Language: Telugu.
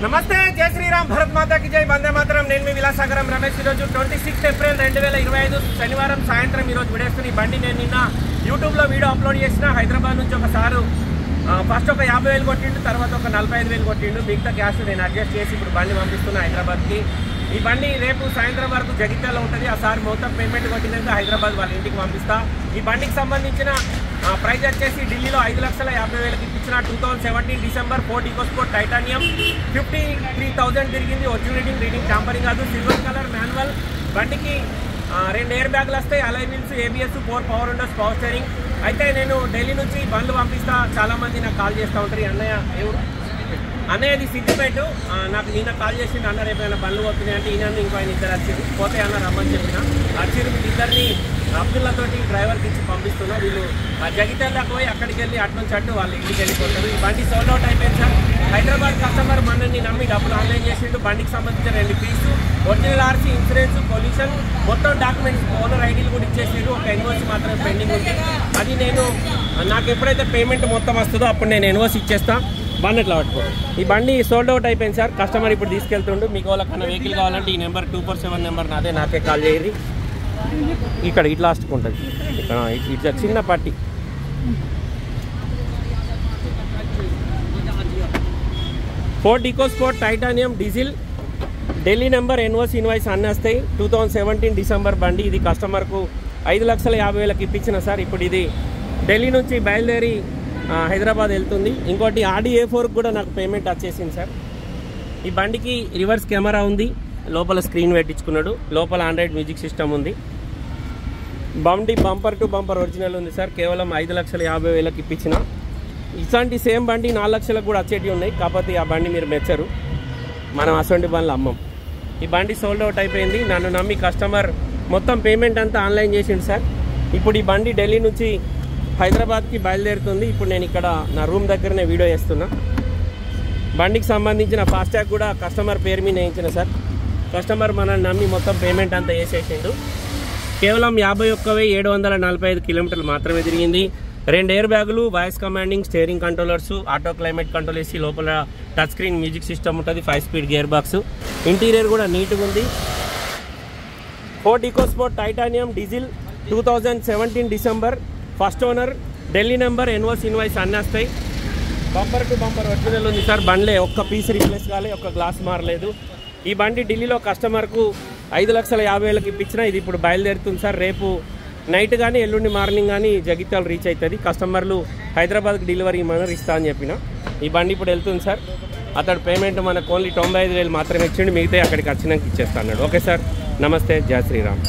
నమస్తే, జై శ్రీరామ్, భరత్ మాతాకి జై, వందే మాతరం. నేను మీ విలాసాగరం రమేష్. ఈరోజు 26 ఏప్రిల్ 2025 శనివారం సాయంత్రం ఈరోజు విడేస్తున్న ఈ బండి నేను నిన్న యూట్యూబ్లో వీడియో అప్లోడ్ చేసిన. హైదరాబాద్ నుంచి ఒకసారి ఫస్ట్ ఒక 50,000 కొట్టిండు, తర్వాత ఒక 45,000 కొట్టిండు. మిగతా క్యాష్ నేను అడ్జస్ట్ చేసి ఇప్పుడు బండి పంపిస్తున్నా హైదరాబాద్కి. ఈ బండి రేపు సాయంత్రం వరకు జగిత్యాలలో ఉంటుంది. ఆ సార్ మొత్తం పేమెంట్ కొట్టినాక హైదరాబాద్ వాళ్ళ ఇంటికి పంపిస్తా. ఈ బండికి సంబంధించిన ప్రైజ్ వచ్చేసి ఢిల్లీలో 5,50,000కి ఇప్పించిన 2017 డిసెంబర్ 4 ఈకోస్పోర్ట్ టైటానియం 53,000 తిరిగింది. ఒరిజినల్ రీడింగ్ టాంపరింగ్ కాదు, సిల్వర్ కలర్ మాన్యువల్. బండికి 2 ఎయిర్ బ్యాగ్లు వస్తాయి, అలై wheels, ABS, 4 power Windows, power steering. అయితే నేను ఢిల్లీ నుంచి బండ్లు పంపిస్తా. చాలామంది నాకు కాల్ చేస్తూ ఉంటారు, అన్నయ్య ఎవరు అన్నయ్యది సిద్దిపేట, నాకు నిన్న కాల్ చేసిండు, అన్న రేపైనా బండ్లు పోతున్నాయి అంటే ఈయన ఇంకో ఆయన ఇద్దరు వచ్చారు, పోతే అన్న రమ్మని చెప్పిన. వచ్చారు, వీళ్ళిద్దరిని అబ్దుల్లాతోటి డ్రైవర్కి ఇచ్చి పంపిస్తున్నా. వీళ్ళు జగిత్యాల దాకా పోయి అక్కడికి వెళ్ళి అటు నుంచి అటు వాళ్ళ ఇంటికి వెళ్ళిపోతారు. ఈ బండి సోల్డ్ అవుట్ అయిపోయింది సార్. హైదరాబాద్ కస్టమర్ మనల్ని నమ్మి డబ్బులు ఆన్లైన్ చేసిండు. బండికి సంబంధించిన 2 పీసు, ఒరిజినల్ ఆర్సీ, ఇన్సూరెన్స్, పొల్యూషన్, మొత్తం డాక్యుమెంట్స్, ఓనర్ ఐడీలు కూడా ఇచ్చేసారు. ఒక ఎన్ఓసి మాత్రమే పెండింగ్ ఉంది. అది నేను నాకు ఎప్పుడైతే పేమెంట్ మొత్తం వస్తుందో అప్పుడు నేను ఎన్ఓసి ఇచ్చేస్తా. బండి ఎట్లా పట్టుకో. ఈ బండి సోల్డ్ అవుట్ అయిపోయింది సార్. కస్టమర్ ఇప్పుడు తీసుకెళ్తుండు. మీకు వాళ్ళకన్నా వెహికల్ కావాలంటే ఈ నెంబర్ 247 నెంబర్ నాదే, నాకే కాల్ చేయరు. ఇక్కడ ఇట్లా లాస్ట్కి ఉంటుంది, ఇక్కడ ఇట్లా చిన్న పట్టి. Ford EcoSport titanium diesel, Delhi number, NOC, invoice అన్నీ వస్తాయి. 2017 డిసెంబర్ బండి. ఇది కస్టమర్కు 5,50,000కి ఇప్పించిన సార్. ఇప్పుడు ఇది ఢిల్లీ నుంచి బయలుదేరి హైదరాబాద్ వెళ్తుంది. ఇంకోటి ఆడి A4 కూడా నాకు పేమెంట్ వచ్చేసింది సార్. ఈ బండికి రివర్స్ కెమెరా ఉంది, లోపల స్క్రీన్ పెట్టించుకున్నాడు, లోపల ఆండ్రాయిడ్ మ్యూజిక్ సిస్టమ్ ఉంది. బండి బంపర్ టు బంపర్ ఒరిజినల్ ఉంది సార్. కేవలం 5,50,000కి ఇప్పించిన. ఇట్లాంటి సేమ్ బండి 4 లక్షలకు కూడా వచ్చేటివి ఉన్నాయి. కాకపోతే ఆ బండి మీరు మెచ్చరు, మనం అసొంటి బండ్లు అమ్మం. ఈ బండి సోల్డ్ అవుట్ అయిపోయింది. నన్ను నమ్మి కస్టమర్ మొత్తం పేమెంట్ అంతా ఆన్లైన్ చేసిండు సార్. ఇప్పుడు ఈ బండి ఢిల్లీ నుంచి హైదరాబాద్కి బయలుదేరుతుంది. ఇప్పుడు నేను ఇక్కడ నా రూమ్ దగ్గరనే వీడియో చేస్తున్నా. బండికి సంబంధించిన ఫాస్టాగ్ కూడా కస్టమర్ పేరు మీద వేయించిన సార్. కస్టమర్ మనల్ని నమ్మి మొత్తం పేమెంట్ అంతా వేసేసిండు. కేవలం 51,745 కిలోమీటర్లు మాత్రమే తిరిగింది. 2 ఎయిర్ బ్యాగులు, voice commanding, steering controllers, auto climate control వేసి, లోపల టచ్ స్క్రీన్ మ్యూజిక్ సిస్టమ్ ఉంటుంది, 5 స్పీడ్ గేర్ బాక్స్. ఇంటీరియర్ కూడా నీట్గా ఉంది. Ford EcoSport titanium diesel 2017 December, first owner, Delhi number, NOC, invoice అన్నీ వస్తాయి. బంపర్ టు బంపర్ ఒరిజినల్ ఉంది సార్. బండ్లే ఒక్క పీస్ రీప్లేస్ కాలే, ఒక్క గ్లాస్ మారలేదు. ఈ బండి ఢిల్లీలో కస్టమర్కు 5,50,000కి ఇప్పించిన. ఇది ఇప్పుడు బయలుదేరుతుంది సార్. రేపు నైట్ కానీ ఎల్లుండి మార్నింగ్ కానీ జగిత్యాల రీచ్ అవుతుంది. కస్టమర్లు హైదరాబాద్కి డెలివరీ మనర్ ఇస్తా అని చెప్పిన. ఈ బండి ఇప్పుడు వెళ్తుంది సార్. అతడు పేమెంట్ మనకు ఓన్లీ 95,000 మాత్రమే ఇచ్చిండు, మిగతా అక్కడికి వచ్చినాక ఇచ్చేస్తా అన్నాడు. ఓకే సార్, నమస్తే, జై శ్రీరామ్.